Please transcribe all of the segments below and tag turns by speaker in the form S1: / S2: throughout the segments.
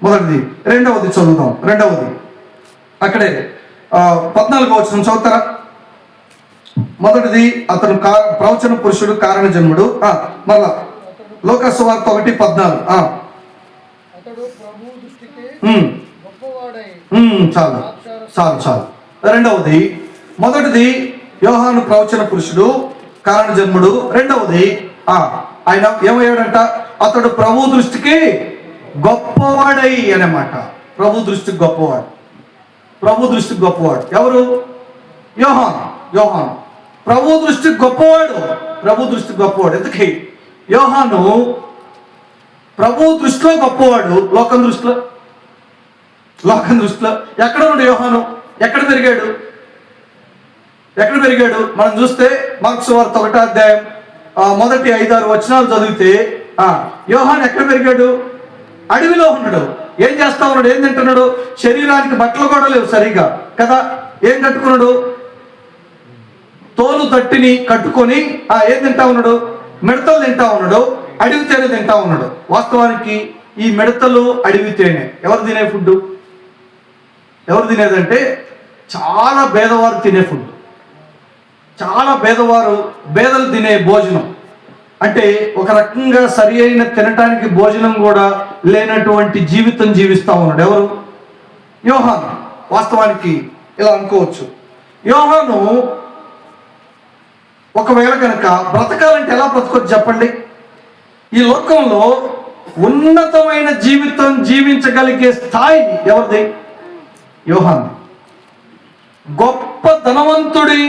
S1: మొదటిది. రెండవది చదువుదాం. రెండవది అక్కడే 14వ వచనం చదువుతారా? మొదటిది, అతను ప్రవచన పురుషుడు, కారణ జన్ముడు. మళ్ళా లోకాసు వార్త 1:14. చాలు చాలు చాలు. రెండవది, మొదటిది యోహాను ప్రవచన పురుషుడు, కారణ జన్ముడు. రెండవది ఆయన ఏమయ్యాడంట? అతడు ప్రభు దృష్టికి గొప్పవాడై అన్నమాట. ప్రభు దృష్టికి గొప్పవాడు. ప్రభు దృష్టికి గొప్పవాడు ఎవరు? యోహాను ప్రభు దృష్టికి గొప్పవాడు. ప్రభు దృష్టికి గొప్పవాడు. ఎందుకే యోహాను ప్రభు దృష్టిలో గొప్పవాడు, లోకం దృష్టిలో ఎక్కడ ఉన్నాడు యోహాను? ఎక్కడ పెరిగాడు? మనం చూస్తే మార్కు సువార్త 1వ అధ్యాయం మొదటి 5-6 వచనాలు చదివితే యోహాను ఎక్కడ పెరిగాడు? అడవిలో ఉన్నాడు. ఏం చేస్తా ఉన్నాడు? ఏం తింటున్నాడు? శరీరానికి బట్టలు కూడా లేవు సరిగా కదా. ఏం కట్టుకున్నాడు? తోలు తట్టిని కట్టుకొని ఏం తింటా ఉన్నాడు? మిడతలు తింటా ఉన్నాడు. అడవి తేనె తింటా ఉన్నాడు. వాస్తవానికి ఈ మిడతలు, అడవి తేనె ఎవరు తినే ఫుడ్? ఎవరు తినేదంటే చాలా పేదవారు తినే ఫుడ్. చాలా పేదలు తినే భోజనం. అంటే ఒక రకంగా సరి అయిన తినటానికి భోజనం కూడా లేనటువంటి జీవితం జీవిస్తా ఉన్నాడు. ఎవరు? యోహాను. వాస్తవానికి ఇలా అనుకోవచ్చు, యోహాను ఒకవేళ కనుక బ్రతకాలంటే ఎలా బ్రతకొచ్చు చెప్పండి? ఈ లోకంలో ఉన్నతమైన జీవితం జీవించగలిగే స్థాయి ఎవరిది? యోహాను. గొప్ప ధనవంతుడి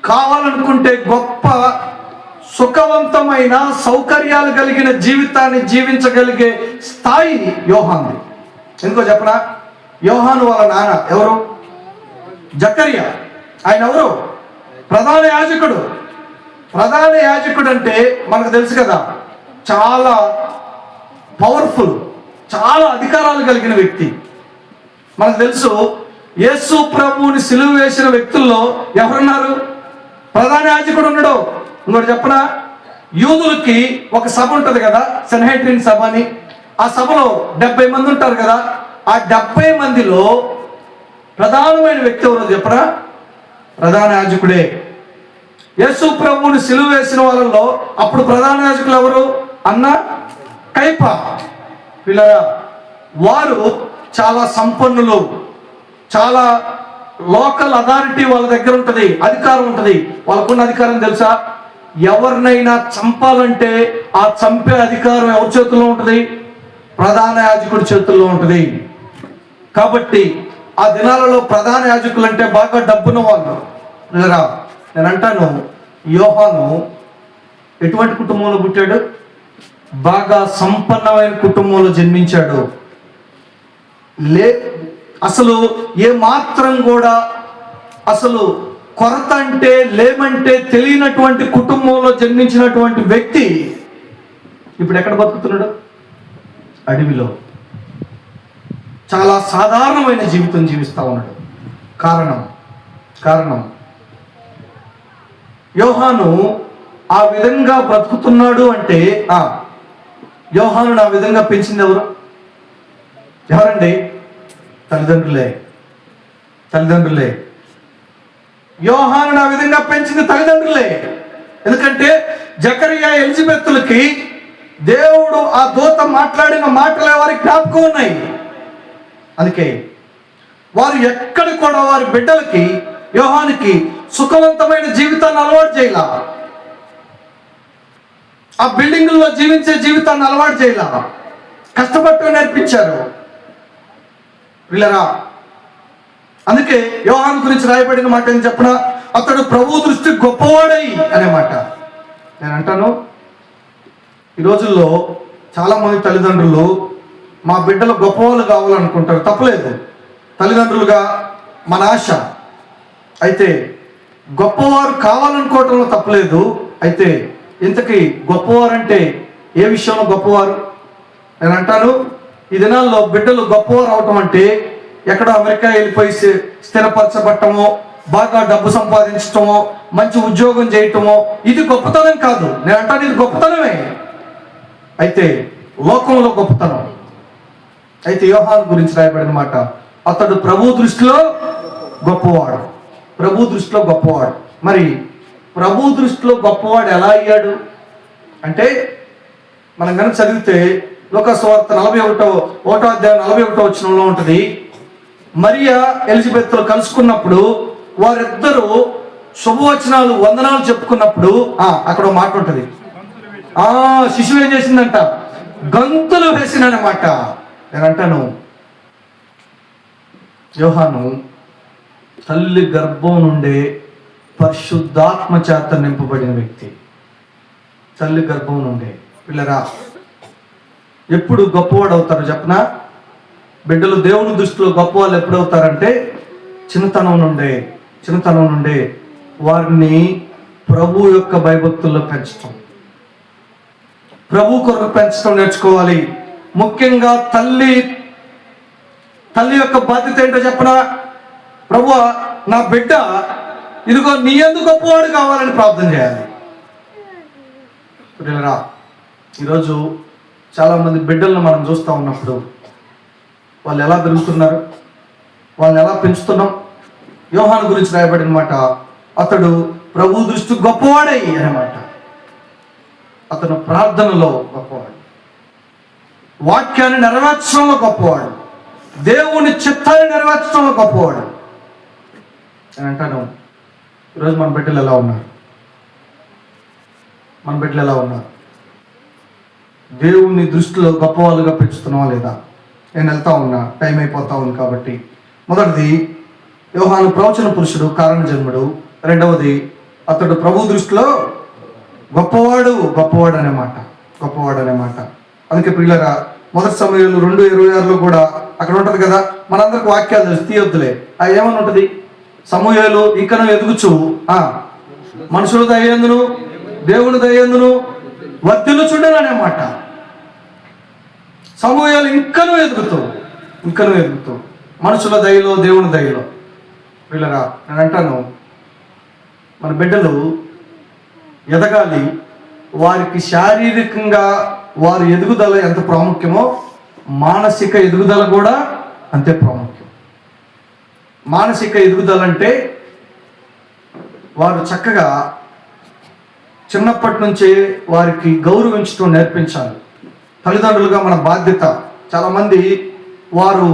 S1: కావాలనుకుంటే గొప్ప సుఖవంతమైన సౌకర్యాలు కలిగిన జీవితాన్ని జీవించగలిగే స్థాయి యోహాను. ఎందుకో చెప్పనా? యోహాను వాళ్ళ నాన్న ఎవరు? జకర్యా. ఆయన ఎవరు? ప్రధాన యాజకుడు. ప్రధాన యాజకుడు అంటే మనకు తెలుసు కదా, చాలా పవర్ఫుల్, చాలా అధికారాలు కలిగిన వ్యక్తి. మనకు తెలుసు యేసు ప్రభువుని సిలువ వేసిన వ్యక్తుల్లో ఎవరున్నారు? ప్రధాన యాజకుడు ఉన్నాడు. ఇంకోటి చెప్పనా? యూదులకి ఒక సభ ఉంటుంది కదా, సెన్హెడ్రిన్ సభ అని. ఆ సభలో 70 మంది ఉంటారు కదా. ఆ 70 మందిలో ప్రధానమైన వ్యక్తి ఎవరో చెప్పరా? ప్రధాన యాజకుడే. యేసు ప్రభువుని సిలువ వేసిన వాళ్ళలో అప్పుడు ప్రధాన యాజకులు ఎవరు? అన్న కైప. పిల్లరా, వారు చాలా సంపన్నులు. చాలా లోకల్ అథారిటీ వాళ్ళ దగ్గర ఉంటుంది, అధికారం ఉంటుంది. వాళ్ళకున్న అధికారం తెలుసా? ఎవరినైనా చంపాలంటే ఆ చంపే అధికారం ఎవరి చేతుల్లో ఉంటుంది? ప్రధాన యాజకుడి చేతుల్లో ఉంటుంది. కాబట్టి ఆ దినాలలో ప్రధాన యాజకులు అంటే బాగా డబ్బున్న వాళ్ళు. నేను అంటాను, యోహాను ఎటువంటి కుటుంబంలో పుట్టాడు? బాగా సంపన్నమైన కుటుంబంలో జన్మించాడు. అసలు ఏ మాత్రం కూడా అసలు కొరత అంటే లేమంటే తెలియనటువంటి కుటుంబంలో జన్మించినటువంటి వ్యక్తి ఇప్పుడు ఎక్కడ బతుకుతున్నాడు? అడవిలో చాలా సాధారణమైన జీవితం జీవిస్తా ఉన్నాడు. కారణం యోహాను ఆ విధంగా బ్రతుకుతున్నాడు అంటే యోహాను ఆ విధంగా పెంచింది ఎవరండి? తల్లిదండ్రులే. యోహాను ఆ విధంగా పెంచింది తల్లిదండ్రులే. ఎందుకంటే జకరియా, ఎలిజబెత్తులకి దేవుడు ఆ దూత మాట్లాడిన మాటలు వారికి జ్ఞాపకం ఉన్నాయి. అందుకే వారు ఎక్కడ కూడా వారి బిడ్డలకి, యోహానికి సుఖవంతమైన జీవితాన్ని అలవాటు చేయాల. ఆ బిల్డింగుల్లో జీవించే జీవితాన్ని అలవాటు చేయాల. కష్టపట్టు నేర్పించారు వీళ్ళరా. అందుకే యోహాను గురించి రాయబడిన మాట ఏం చెప్పినా, అతడు ప్రభు దృష్టి గొప్పవాడై అనే మాట. నేను అంటాను, ఈ రోజుల్లో చాలా మంది తల్లిదండ్రులు మా బిడ్డలు గొప్పవాళ్ళు కావాలనుకుంటారు. తప్పలేదు, తల్లిదండ్రులుగా మన ఆశ. అయితే గొప్పవారు కావాలనుకోవటంలో తప్పలేదు. అయితే ఇంతకీ గొప్పవారు అంటే ఏ విషయంలో గొప్పవారు? నేను అంటాను, ఈ దినాల్లో బిడ్డలు గొప్పవారు అవటం అంటే ఎక్కడో అమెరికా వెళ్ళిపోయి స్థిరపరచబట్టమో, బాగా డబ్బు సంపాదించటమో, మంచి ఉద్యోగం చేయటమో, ఇది గొప్పతనం కాదు. నేను అంటాను, ఇది గొప్పతనమే. అయితే లోకంలో గొప్పతనం, అయితే యోహాను గురించి రాయబడిన మాట, అతడు ప్రభు దృష్టిలో గొప్పవాడు. ప్రభు దృష్టిలో గొప్పవాడు. మరి ప్రభు దృష్టిలో గొప్పవాడు ఎలా అయ్యాడు అంటే, మనం కనుక చదివితే లూకా సువార్త 41వ అధ్యాయం 41వ వచనంలో ఉంటుంది, మరియా ఎలిజబెత్లు కలుసుకున్నప్పుడు వారిద్దరూ శుభవచనాలు వందనాలు చెప్పుకున్నప్పుడు అక్కడ మాట ఉంటుంది, శిశువు ఏం చేసిందంట, గంతులు వేసినమాట. నేను అంటాను, యోహాను తల్లి గర్భం నుండే పరిశుద్ధాత్మ చేత నింపబడిన వ్యక్తి. తల్లి గర్భం నుండే. పిల్లరా, ఎప్పుడు గొప్పవాడు అవుతారు చెప్పనా? బిడ్డలు దేవుని దృష్టిలో గొప్పవాళ్ళు ఎప్పుడవుతారంటే చిన్నతనం నుండే వారిని ప్రభు యొక్క భయభక్తుల్లో పెంచటం, ప్రభు కొరకు పెంచడం నేర్చుకోవాలి. ముఖ్యంగా తల్లి యొక్క బాధ్యత ఏంటో చెప్పనా? ప్రభువా, నా బిడ్డ ఇదిగో నీ యందు గొప్పవాడు కావాలని ప్రార్థన చేయాలి. ఈరోజు చాలా మంది బిడ్డలను మనం చూస్తూ ఉన్నప్పుడు వాళ్ళు ఎలా పెరుగుతున్నారు, వాళ్ళని ఎలా పెంచుతున్నాం? యోహాను గురించి రాయబడిన మాట, అతడు ప్రభు దృష్టి గొప్పవాడే అన్నమాట. అతను ప్రార్థనలో గొప్పవాడు, వాక్యాన్ని నెరవేర్చడంలో గొప్పవాడు, దేవుని చిత్తాన్ని నెరవేర్చడంలో గొప్పవాడు. నేను అంటాను, ఈరోజు మన బిడ్డలు ఎలా ఉన్నారు? మన బిడ్డలు ఎలా ఉన్నారు? దేవుని దృష్టిలో గొప్పవాళ్ళుగా పెంచుతున్నావా లేదా? నేను వెళ్తా ఉన్నా, టైం అయిపోతా ఉంది కాబట్టి. మొదటిది, యోహాను ప్రవచన పురుషుడు, కారణ జన్ముడు. రెండవది, అతడు ప్రభు దృష్టిలో గొప్పవాడు అనే మాట. అందుకే ప్రియులరా, మొదటి సమయంలో 2:26 కూడా అక్కడ ఉంటది కదా, మనందరికి వాక్యాలు తెలుసు, తీయొద్దులే. అది ఏమని ఉంటది? సమూయేలు ఇంకనూ ఎదుగుచు మనుషుల దయ్యందును దేవుని దయ్యందును వర్ధిల్లుచుండెను అనే మాట. సమూయేలు ఇంకనూ ఎదుగుతూ మనుషుల దయలో దేవుని దయలో. పిల్లరా, నేను అంటాను, మన బిడ్డలు ఎదగాలి. వారికి శారీరకంగా వారి ఎదుగుదల ఎంత ప్రాముఖ్యమో మానసిక ఎదుగుదల కూడా అంతే ప్రాముఖ్యం. మానసిక ఎదుగుదల అంటే వారు చక్కగా చిన్నప్పటి నుంచే వారికి గౌరవించడం నేర్పించాలి. తల్లిదండ్రులుగా మన బాధ్యత. చాలామంది వారు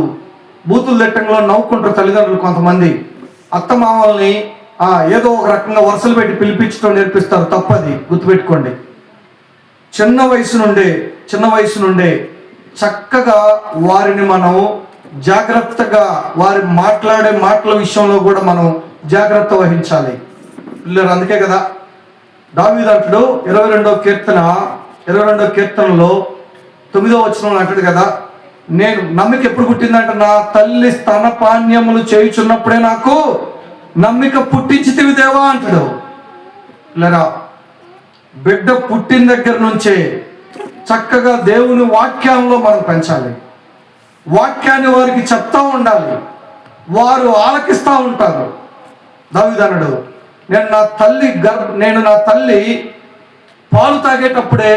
S1: బూతులు తిట్టంలో నవ్వుకుంటారు తల్లిదండ్రులు. కొంతమంది అత్తమామల్ని ఏదో ఒక రకంగా వరుసలు పెట్టి పిలిపించడం నేర్పిస్తారు. తప్పది, గుర్తుపెట్టుకోండి. చిన్న వయసు నుండే చక్కగా వారిని మనం జాగ్రత్తగా, వారి మాట్లాడే మాటల విషయంలో కూడా మనం జాగ్రత్త వహించాలి. పిల్లలు, అందుకే కదా దావీదు అంటాడు 22వ కీర్తనలో 9వ వచనంలో అంటాడు కదా, నేను నమ్మిక ఎప్పుడు పుట్టిందంటే, నా తల్లి స్తనపానీయములు చేయుచున్నప్పుడే నాకు నమ్మిక పుట్టించితివి దేవా అంటాడు. పిల్లరా, బిడ్డ పుట్టిన దగ్గర నుంచే చక్కగా దేవుని వాక్యంలో మనం పెంచాలి. వాక్యాన్ని వారికి చెప్తా ఉండాలి, వారు ఆలకిస్తూ ఉంటారు. దావీదు అన్నాడు, నేను నా తల్లి పాలు తాగేటప్పుడే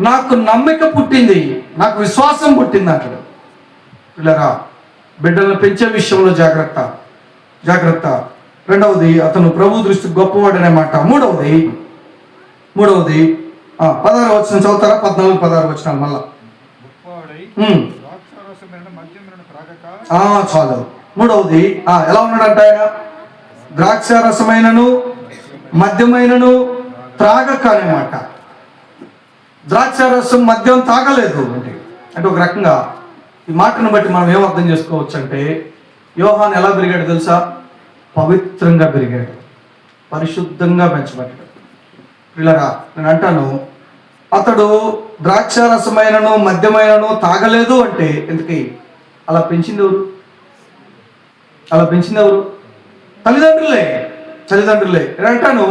S1: నాకు నమ్మిక పుట్టింది, నాకు విశ్వాసం పుట్టింది అంటాడు. పిల్లరా, బిడ్డలను పెంచే విషయంలో జాగ్రత్త. రెండవది, అతను ప్రభు దృష్టి గొప్పవాడు అనే మాట. మూడవది 16వ వచనం చదువుతారా? 14-16 వచనాలు మళ్ళా. చాలు. మూడవది, ఎలా ఉన్నాడంట ఆయన? ద్రాక్ష రసమైనను మద్యమైనను త్రాగక అనేమాట. ద్రాక్ష రసం మద్యం తాగలేదు అంటే ఒక రకంగా ఈ మాటను బట్టి మనం ఏం అర్థం చేసుకోవచ్చు అంటే, యోహాను ఎలా పెరిగాడు తెలుసా? పవిత్రంగా పెరిగాడు, పరిశుద్ధంగా పెంచబడ్డాడు. పిల్లరా, నేను అంటాను, అతడు ద్రాక్ష రసమైనను మద్యమైనను తాగలేదు అంటే ఎందుకు? అలా పెంచింది ఎవరు? తల్లిదండ్రులే. నేను అంటాను,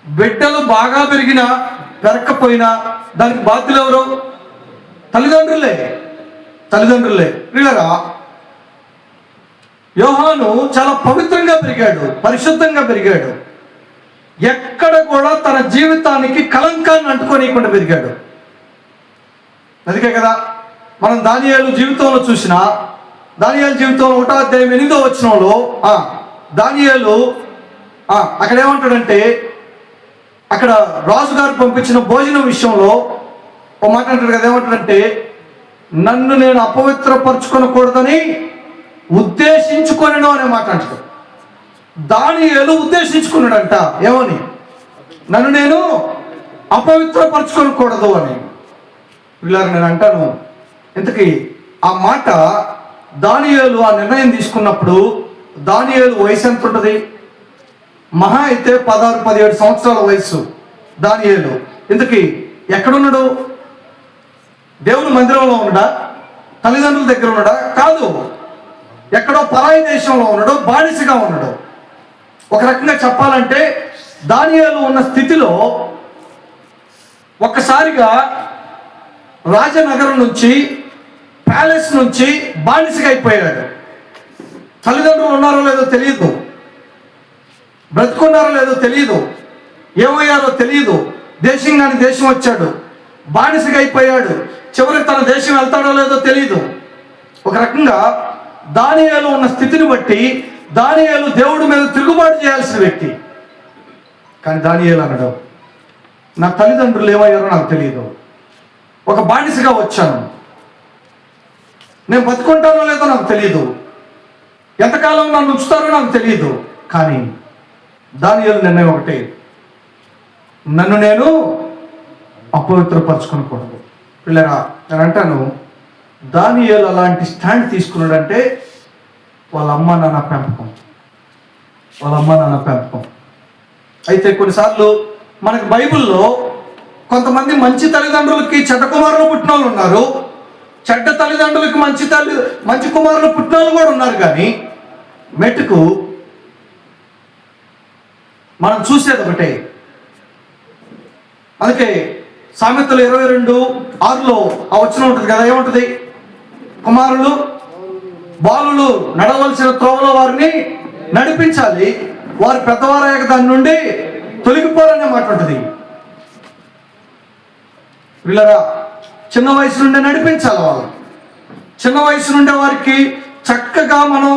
S1: బిడ్డలు బాగా పెరిగినా పెరగకపోయినా దానికి బాధ్యులు ఎవరు? తల్లిదండ్రులే. పిల్లరా, యోహాను చాలా పవిత్రంగా పెరిగాడు, పరిశుద్ధంగా పెరిగాడు. ఎక్కడ కూడా తన జీవితానికి కలంకాన్ని అంటుకోనియకుండా పెరిగాడు. అందుకే కదా మనం దానియేలు జీవితంలో చూసినా, దానియేలు జీవితంలో 1వ అధ్యాయం 8వ వచనంలో దానియేలు అక్కడ ఏమంటాడంటే, అక్కడ రాజుగారు పంపించిన భోజనం విషయంలో ఒక మాట అంటాడు కదా, ఏమంటాడంటే నన్ను నేను అపవిత్రపరచుకొనకూడదని ఉద్దేశించుకొనెను అనే మాట అంటాడు. దానియేలు ఉద్దేశించుకున్నాడంట, ఏమని? నన్ను నేను అపవిత్రపరచుకోకూడదు అని. ఇలాగ నేను అంటాను, ఇంతకీ ఆ మాట దానియేలు ఆ నిర్ణయం తీసుకున్నప్పుడు దానియేలు వయసు ఎంత ఉంటుంది? మహా అయితే 16-17 సంవత్సరాల వయసు దానియేలు. ఇంతకీ ఎక్కడున్నాడు? దేవుని మందిరంలో ఉన్నాడా? తల్లిదండ్రుల దగ్గర ఉన్నాడా? కాదు, ఎక్కడో పరాయి దేశంలో ఉన్నాడు, బానిసగా ఉన్నాడు. ఒక రకంగా చెప్పాలంటే దానియేలు ఉన్న స్థితిలో ఒక్కసారిగా రాజనగరం నుంచి, ప్యాలెస్ నుంచి బానిసగా అయిపోయాడు. తల్లిదండ్రులు ఉన్నారో లేదో తెలియదు, బ్రతుకున్నారో లేదో తెలియదు, ఏమయ్యారో తెలియదు. దేశం కాని దేశం వచ్చాడు, బానిసగా అయిపోయాడు. చివరికి తన దేశం వెళ్తాడో లేదో తెలియదు. ఒక రకంగా దానియేలు ఉన్న స్థితిని బట్టి దానియేలు దేవుడి మీద తిరుగుబాటు చేయాల్సిన వ్యక్తి. కానీ దానియేలు అన్నాడు, నా తల్లిదండ్రులు ఏమయ్యారో నాకు తెలియదు, ఒక బానిసగా వచ్చాను, నేను బతుకుంటానో లేదో నాకు తెలియదు, ఎంతకాలం నన్ను ఉంచుతారో నాకు తెలియదు. కానీ దానియేలు నిర్ణయం ఒకటే, నన్ను నేను అపవిత్రపరచుకోకూడదు. పిల్లరా, నేను అంటాను, దానియేలు అలాంటి స్టాండ్ తీసుకున్నాడంటే వాళ్ళ అమ్మ నాన్న పెంపకం. అయితే కొన్నిసార్లు మనకు బైబిల్లో కొంతమంది మంచి తల్లిదండ్రులకి చెడ్డ కుమారులు పుట్టిన వాళ్ళు ఉన్నారు, చెడ్డ తల్లిదండ్రులకి మంచి కుమారులు పుట్టిన వాళ్ళు కూడా ఉన్నారు. కానీ మెట్టుకు మనం చూసేది ఒకటే. అందుకే సామెతలు 22:6లో ఆ వచనం ఉంటుంది కదా, ఏముంటుంది? కుమారులు బాలులు నడవలసిన త్రోవలో వారిని నడిపించాలి, వారు పెద్దవారయ్యాక దాని నుండి తొలగిపోరనే మాట ఉంటుంది. వీళ్ళరా, చిన్న వయసు నుండే నడిపించాలి. వాళ్ళు చిన్న వయసు నుండే వారికి చక్కగా మనం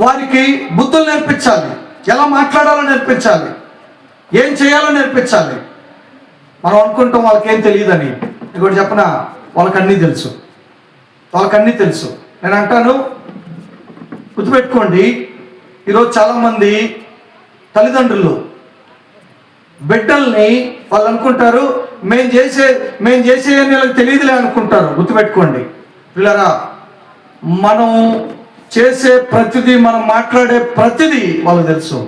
S1: వారికి బుద్ధులు నేర్పించాలి, ఎలా మాట్లాడాలో నేర్పించాలి, ఏం చేయాలో నేర్పించాలి. మనం అనుకుంటాం వాళ్ళకేం తెలియదని. ఇంకోటి చెప్పనా, వాళ్ళకన్నీ తెలుసు. నేను అంటాను, గుర్తుపెట్టుకోండి, ఈరోజు చాలామంది తల్లిదండ్రులు బిడ్డల్ని వాళ్ళు అనుకుంటారు మేము చేసే వీళ్ళకి తెలియదులే అనుకుంటారు. గుర్తుపెట్టుకోండి పిల్లరా, మనం చేసే ప్రతిదీ, మనం మాట్లాడే ప్రతిదీ వాళ్ళకి తెలుసు.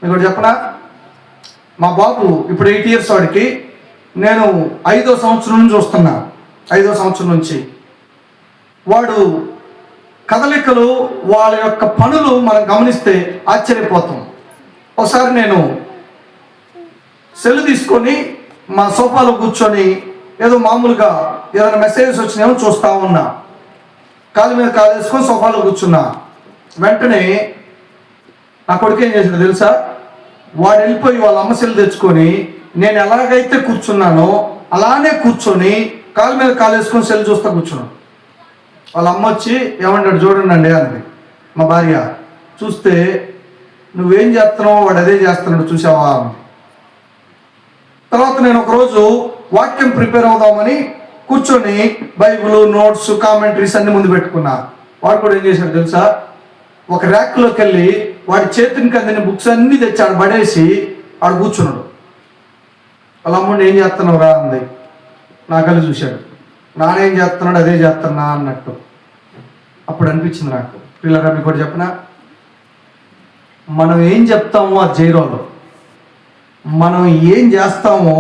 S1: మీకు చెప్పనా, మా బాబు ఇప్పుడు 8 years వాడికి. నేను 5వ సంవత్సరం నుంచి చూస్తున్నా. 5వ సంవత్సరం నుంచి వాడు కదలికలు, వాళ్ళ యొక్క పనులు మనం గమనిస్తే ఆశ్చర్యపోతాం. ఒకసారి నేను సెల్ తీసుకొని మా సోఫాలో కూర్చొని ఏదో మామూలుగా ఏదైనా మెసేజెస్ వచ్చినాయేమో చూస్తూ ఉన్నా. కాలు మీద కాలు వేసుకొని సోఫాలో కూర్చున్నా. వెంటనే నా కొడుకు ఏం చేసాడు తెలుసా? వాడు వెళ్ళిపోయి వాళ్ళ అమ్మ సెల్ తెచ్చుకొని నేను ఎలాగైతే కూర్చున్నానో అలానే కూర్చొని కాలు మీద కాలు వేసుకొని సెల్ చూస్తా కూర్చున్నాను. వాళ్ళ అమ్మ వచ్చి ఏమంటాడు చూడండి అంది. మా భార్య చూస్తే నువ్వేం చేస్తున్నావు వాడు అదే చేస్తున్నాడు చూసావా. తర్వాత నేను ఒకరోజు వాక్యం ప్రిపేర్ అవుదామని కూర్చొని బైబిల్, నోట్స్, కామెంటరీస్ అన్ని ముందు పెట్టుకున్నా. వాడు కూడా ఏం చేశాడు తెలుసా? ఒక ర్యాక్లోకి వెళ్ళి వాడి చేతికి అందిన బుక్స్ అన్నీ తెచ్చాడు, పడేసి ఆడు కూర్చున్నాడు. వాళ్ళ అమ్ముడిని ఏం చేస్తున్నావు రా అంది. నాకల్లి చూశాడు, నానేం చేస్తున్నాడు అదే చేస్తున్నా అన్నట్టు. అప్పుడు అనిపించింది నాకు, పిల్లరా మీకు కూడా చెప్పనా, మనం ఏం చెప్తామో అది చేయరోళ్ళు, మనం ఏం చేస్తామో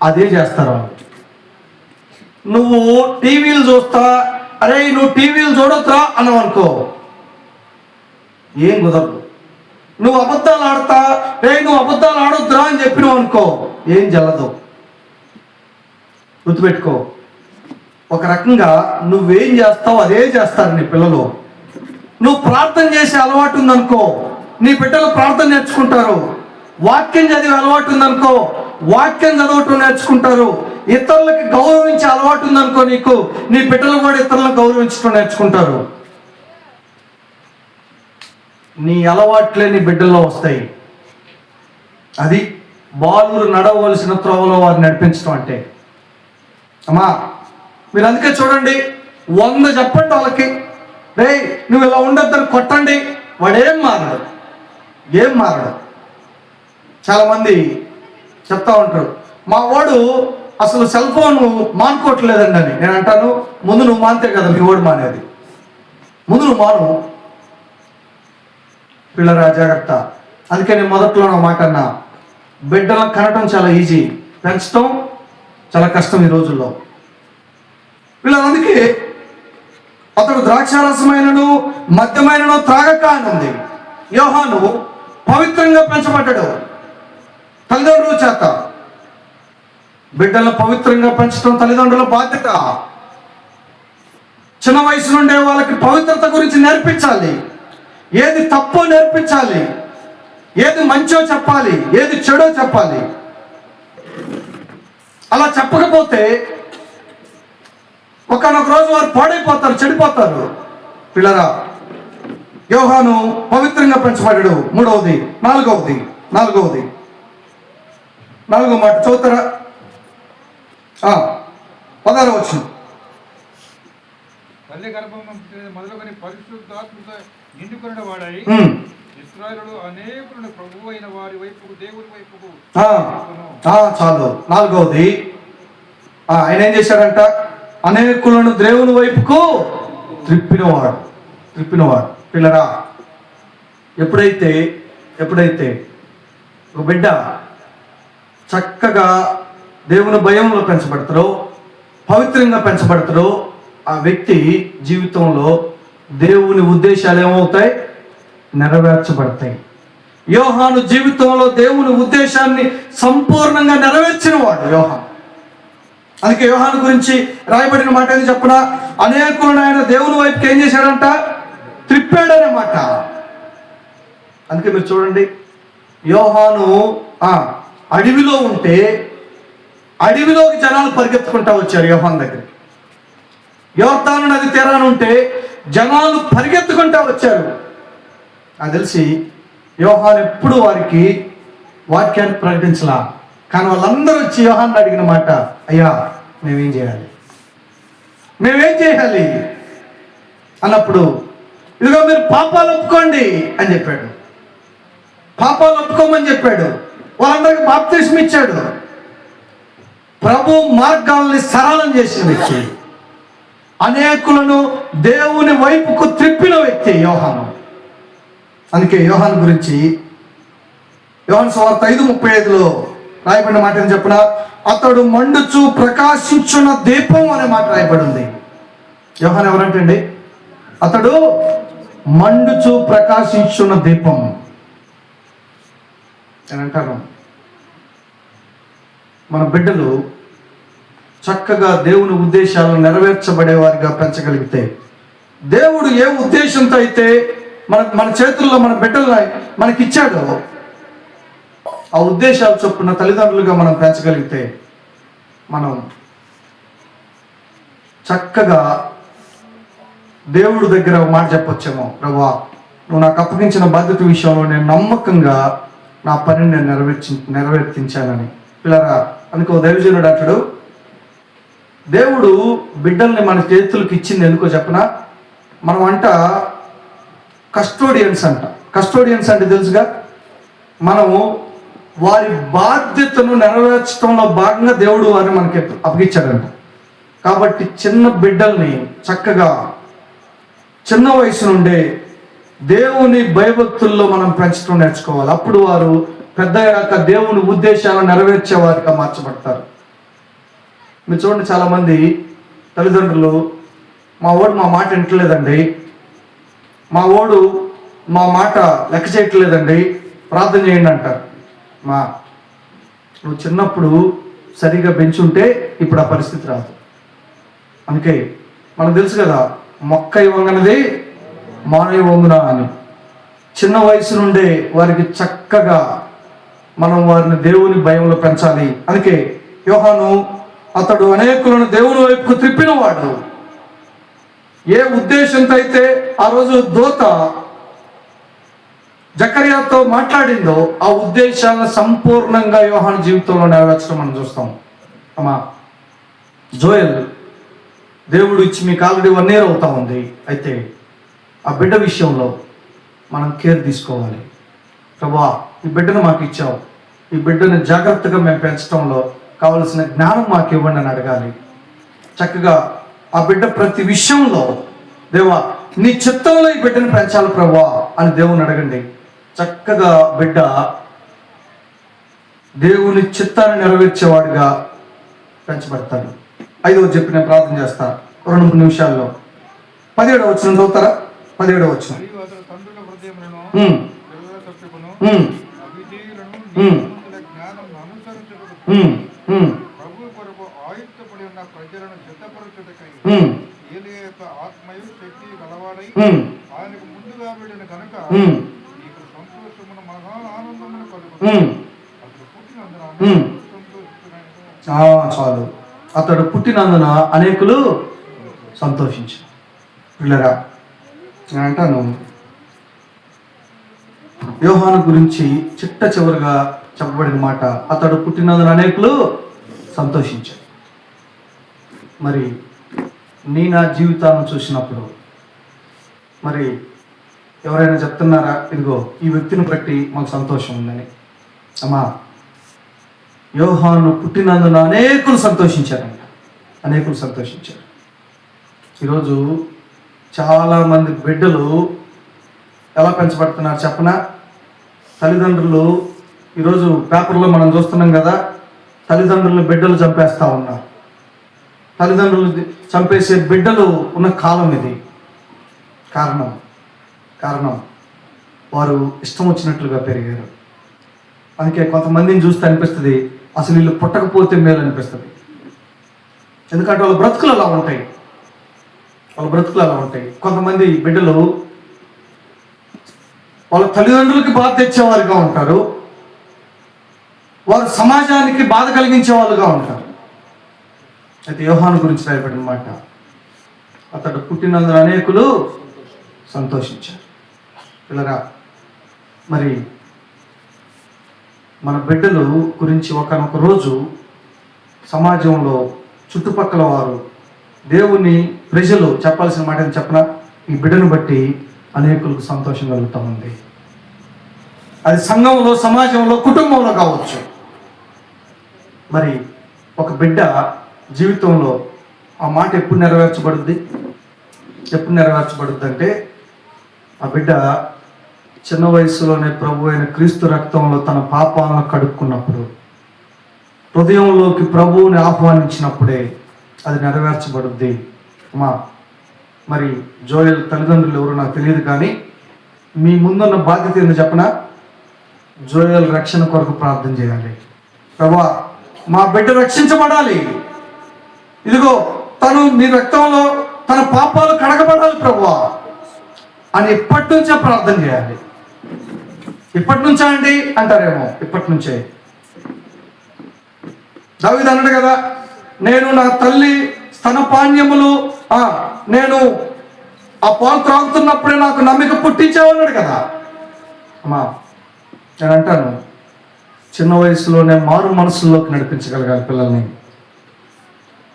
S1: అదే చేస్తారు. నువ్వు టీవీలు చూస్తా, అరే నువ్వు టీవీలు చూడొద్దురా అన్నావు అనుకో, ఏం కుదరదు. నువ్వు అబద్ధాలు ఆడతా, నువ్వు అబద్ధాలు ఆడొద్దురా అని చెప్పినావు అనుకో, ఏం జల్లదు. గుర్తుపెట్టుకో, ఒక రకంగా నువ్వేం చేస్తావు అదే చేస్తారు నీ పిల్లలు. నువ్వు ప్రార్థన చేసే అలవాటు ఉందనుకో, నీ బిడ్డలు ప్రార్థన నేర్చుకుంటారు. వాక్యం చదివే అలవాటు ఉందనుకో, వాక్యం చదవటం నేర్చుకుంటారు. ఇతరులకి గౌరవించే అలవాటు ఉందనుకో, నీకు నీ బిడ్డలు కూడా ఇతరులను గౌరవించడం నేర్చుకుంటారు. నీ అలవాట్లే నీ బిడ్డల్లో వస్తాయి. అది బాలురు నడవలసిన త్రోవలో వారిని నడిపించడం అంటే. అమ్మా, మీరు అందుకే చూడండి, 100 చెప్పండి వాళ్ళకి, రే నువ్వు ఇలా ఉండొద్దని కొట్టండి, వాడేం మారడు, ఏం మారడు. చాలామంది చెప్తా ఉంటారు, మా వాడు అసలు సెల్ ఫోన్ మానుకోవట్లేదండి అని. నేను అంటాను, ముందు నువ్వు మానితే కదా మీ వాడు మానేది. ముందు నువ్వు మాను. పిల్లరా జాగ్రత్త. అందుకే నేను మొదట్లో నా మాట అన్నా, బిడ్డలను కనటం చాలా ఈజీ, పెంచడం చాలా కష్టం ఈ రోజుల్లో. అందుకే అతడు ద్రాక్షారసమైనను మద్యమైనను త్రాగక అని ఉంది. యోహాను పవిత్రంగా పెంచబడ్డాడు తల్లిదండ్రుల చేత. బిడ్డలను పవిత్రంగా పెంచడం తల్లిదండ్రుల బాధ్యత. చిన్న వయసు నుండే వాళ్ళకి పవిత్రత గురించి నేర్పించాలి. ఏది తప్పో నేర్పించాలి, ఏది మంచో చెప్పాలి, ఏది చెడో చెప్పాలి. అలా చెప్పకపోతే ఒకనొక రోజు వారు పాడైపోతారు, చెడిపోతారు. పిల్లరా, యోహాను పవిత్రంగా పెంచబడ్డాడు. మూడవది, నాలుగవది నాలుగో మాట చదువుతారా? 16వ వచనం.
S2: తల్లి గర్భం మొదలుకొని పరిశుద్ధాత్మతో నిండుకొనిన వాడై ఇశ్రాయేలుడు అనేకులను ప్రభువు అయిన వారి వైపుకు, దేవుని వైపుకు.
S1: చాలు. 4వది, ఆయన ఏం చేశాడంట? అనేకులను దేవుని వైపుకు త్రిప్పినవాడు. పిల్లరా, ఎప్పుడైతే ఒక బిడ్డ చక్కగా దేవుని భయంలో పెంచబడతారో, పవిత్రంగా పెంచబడతారో, ఆ వ్యక్తి జీవితంలో దేవుని ఉద్దేశాలు ఏమవుతాయి? నెరవేర్చబడతాయి. యోహాను జీవితంలో దేవుని ఉద్దేశాన్ని సంపూర్ణంగా నెరవేర్చిన వాడు యోహాను. అందుకే యోహాను గురించి రాయబడిన మాట ఏది చెప్పనా? అనేకులను ఆయన దేవుని వైపుకి ఏం చేశాడంట? త్రిప్పాడనే మాట. అందుకే మీరు చూడండి, యోహాను అడవిలో ఉంటే అడవిలోకి జనాలు పరిగెత్తుకుంటా వచ్చారు యోహాను దగ్గరికి. యోర్దాను నది తీరాన ఉంటే జనాలు పరిగెత్తుకుంటా వచ్చారు. నాకు తెలిసి యోహాను ఎప్పుడు వారికి వాక్యాన్ని ప్రకటించలా. కానీ వాళ్ళందరూ వచ్చి యోహాను అడిగిన మాట, అయ్యా మేమేం చేయాలి అన్నప్పుడు, ఇదిగో మీరు పాపాలు ఒప్పుకోండి అని చెప్పాడు. పాపాలు ఒప్పుకోమని చెప్పాడు. వాళ్ళందరికీ బాప్తిస్మం ఇచ్చాడు. ప్రభు మార్గాల్ని సరళం చేసిన వ్యక్తి, అనేకులను దేవుని వైపుకు త్రిప్పిన వ్యక్తి యోహాను. అందుకే యోహాను గురించి యోహాను సువార్త 5:35లో రాయబడిన మాట ఏం చెప్పిన, అతడు మండుచు ప్రకాశించున్న దీపం అనే మాట రాయబడి ఉంది. యోహాను ఎవరంటండి? అతడు మండుచు ప్రకాశించున్న దీపం అని అంటాను. మన బిడ్డలు చక్కగా దేవుని ఉద్దేశాలను నెరవేర్చబడే వారిగా పెంచగలిగితే, దేవుడు ఏ ఉద్దేశంతో అయితే మన చేతుల్లో మన బిడ్డలు మనకిచ్చాడో ఆ ఉద్దేశాలు చొప్పున తల్లిదండ్రులుగా మనం పెంచగలిగితే, మనం చక్కగా దేవుడి దగ్గర ఒక మాట చెప్పొచ్చేమో, ప్రభువా నువ్వు నాకు అప్పగించిన బాధ్యత విషయంలో నేను నమ్మకంగా నా పనిని నేను నెరవేర్తించానని. పిల్లరా, అందుకో దైవజనుడు అంటాడు, దేవుడు బిడ్డల్ని మన చేతులకు ఇచ్చింది ఎందుకో చెప్పనా? మనం కస్టోడియన్స్ అంటే తెలుసుగా, మనము వారి బాధ్యతను నెరవేర్చడంలో భాగంగా దేవుడు వారిని మనకి అప్పగించాడంట. కాబట్టి చిన్న బిడ్డల్ని చక్కగా చిన్న వయసు నుండే దేవుని భయభక్తుల్లో మనం పెంచడం నేర్చుకోవాలి. అప్పుడు వారు పెద్దయ్యాక దేవుని ఉద్దేశాలను నెరవేర్చే వారిగా మార్చబడతారు. మీరు చూడండి, చాలామంది తల్లిదండ్రులు, మా వాడు మా మాట వింటలేదండి, మా వాడు మా మాట లెక్క చేయట్లేదండి, ప్రార్థన చేయండి అంటారు. నువ్వు చిన్నప్పుడు సరిగా పెంచుంటే ఇప్పుడు ఆ పరిస్థితి రాదు. అందుకే మనకు తెలుసు కదా, మొక్క వంగనది మానవ వంగున అని. చిన్న వయసు నుండే వారికి చక్కగా మనం వారిని దేవుని భయంలో పెంచాలి. అందుకే యోహాను అతడు అనేకులను దేవుని వైపుకు త్రిప్పినవాడు. ఏ ఉద్దేశంతో అయితే ఆ రోజు దూత జకర్యాతో మాట్లాడిందో ఆ ఉద్దేశాలను సంపూర్ణంగా యోహాను జీవితంలో నెరవేర్చడం మనం చూస్తాం. అమ్మా జోయల్, దేవుడు ఇచ్చి మీకు ఆల్రెడీ 1 year అవుతా ఉంది. అయితే ఆ బిడ్డ విషయంలో మనం కేర్ తీసుకోవాలి. ప్రభువా, ఈ బిడ్డను మాకు ఇచ్చావు, ఈ బిడ్డను జాగ్రత్తగా మేము పెంచడంలో కావలసిన జ్ఞానం మాకు ఇవ్వండి అని అడగాలి. చక్కగా ఆ బిడ్డ ప్రతి విషయంలో దేవా నీ చిత్తంలో ఈ బిడ్డను పెంచాలి ప్రభువా అని దేవుని అడగండి. చక్కగా బిడ్డ దేవుని చిత్తాన్ని నెరవేర్చేవాడిగా పెంచబడతాడు. 5వ చెప్పి నేను ప్రార్థన చేస్తా 2-3 నిమిషాల్లో. 17వ వచనం చదువుతారా? 17వ వచనం.
S2: మరియు అతడు తండ్రుల హృదయములను
S1: ఉమ్,
S2: పిల్లల తప్పుకును
S1: ఉమ్,
S2: అవిధేయులను నీతిమంతుల జ్ఞానం అనుసరించుటకు
S1: ఉమ్, ఉమ్,
S2: ప్రభు కొరకు ఆయుక్తపడి ఉన్న ప్రజలను సిద్ధపరచుటకై
S1: ఉమ్,
S2: ఏలియా యొక్క ఆత్మయు శక్తి గలవాడై
S1: ఉమ్,
S2: ఆయనకు ముందుగా వెళ్ళిన కనుక
S1: ఉమ్,
S2: నీకు సంతోషమును మహా ఆనందమును కలుగు.
S1: ఉమ్,
S2: అతడు పుట్టినందున
S1: ఉమ్.
S2: సంతోషిస్తున్నాడు.
S1: చాలు. అతడు పుట్టినందున అనేకులు సంతోషించారు. పిల్లరా, నేను అంటాను యోహాను గురించి చిట్ట చివరిగా చెప్పబడిన మాట, అతడు పుట్టినందున అనేకులు సంతోషించారు. మరి నా జీవితాన్ని చూసినప్పుడు మరి ఎవరైనా చెప్తున్నారా, ఇదిగో ఈ వ్యక్తిని బట్టి మాకు సంతోషం ఉందని? అమ్మా, యోహాను పుట్టినందున అనేకులు సంతోషించారంట, అనేకులు సంతోషించారు. ఈరోజు చాలామంది బిడ్డలు ఎలా పెంచబడుతున్నారు చెప్పనా? తల్లిదండ్రులు ఈరోజు పేపర్లో మనం చూస్తున్నాం కదా, తల్లిదండ్రులను బిడ్డలు చంపేస్తూ ఉన్నారు. తల్లిదండ్రులు చంపేసే బిడ్డలు ఉన్న కాలం ఇది. కారణం వారు ఇష్టం వచ్చినట్లుగా పెరిగారు. అందుకే కొంతమందిని చూస్తే అనిపిస్తుంది అసలు వీళ్ళు పుట్టకపోతే మేలు అనిపిస్తుంది. ఎందుకంటే వాళ్ళ బ్రతుకులు అలా ఉంటాయి. కొంతమంది బిడ్డలు వాళ్ళ తల్లిదండ్రులకి బాధ తెచ్చేవారుగా ఉంటారు, వారు సమాజానికి బాధ కలిగించే వాళ్ళుగా ఉంటారు. అయితే యోహాను గురించి రాయబడిన మాట, అతడు పుట్టినందున అనేకులు సంతోషించారు. పిల్లరా, మరి మన బిడ్డలు గురించి ఒకనొక రోజు సమాజంలో చుట్టుపక్కల వారు, దేవుని ప్రజలు చెప్పాల్సిన మాట అని చెప్పిన ఈ బిడ్డను బట్టి అనేకులకు సంతోషం కలుగుతూ ఉంది. అది సంఘంలో, సమాజంలో, కుటుంబంలో కావచ్చు. మరి ఒక బిడ్డ జీవితంలో ఆ మాట ఎప్పుడు నెరవేర్చబడుద్ది అంటే ఆ బిడ్డ చిన్న వయసులోనే ప్రభు అయిన క్రీస్తు రక్తంలో తన పాపాలను కడుక్కున్నప్పుడు, హృదయంలోకి ప్రభువుని ఆహ్వానించినప్పుడే అది నెరవేర్చబడుద్ది. మరి జోయల్ తల్లిదండ్రులు ఎవరు నాకు తెలియదు, కానీ మీ ముందున్న బాధ్యత ఏందో చెప్పనా? జోయల్ రక్షణ కొరకు ప్రార్థన చేయాలి. ప్రభువా, మా బిడ్డ రక్షించబడాలి, ఇదిగో తను మీ రక్తంలో తన పాపాలు కడగబడాలి ప్రభువా అని ఇప్పటి నుంచే ప్రార్థన చేయాలి. ఇప్పటి నుంచా అండి అంటారేమో, ఇప్పటి నుంచే. దావీదు అన్నాడు కదా, నేను నా తల్లి స్తనపానీయములు నేను ఆ పాలు త్రాగుతున్నప్పుడే నాకు నమ్మిక పుట్టించావన్నాడు కదా. అమ్మా, నేను అంటాను చిన్న వయసులోనే మారు మనసులోకి నడిపించగలగాలి పిల్లల్ని.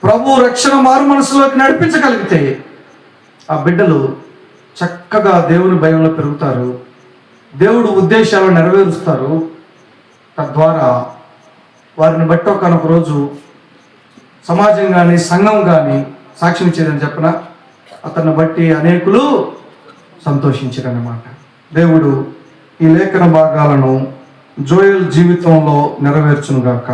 S1: ప్రభు రక్షణ మారు మనసులోకి నడిపించగలిగితే ఆ బిడ్డలు చక్కగా దేవుని భయంలో పెరుగుతారు, దేవుడు ఉద్దేశాలను నెరవేరుస్తారు. తద్వారా వారిని బట్టి ఒకనొక రోజు సమాజం కానీ సంఘం కానీ సాక్ష్యం ఇచ్చేదని చెప్పిన అతన్ని బట్టి అనేకులు సంతోషించారన్నమాట. దేవుడు ఈ లేఖన భాగాలను జోయల్ జీవితంలో నెరవేర్చునుగాక.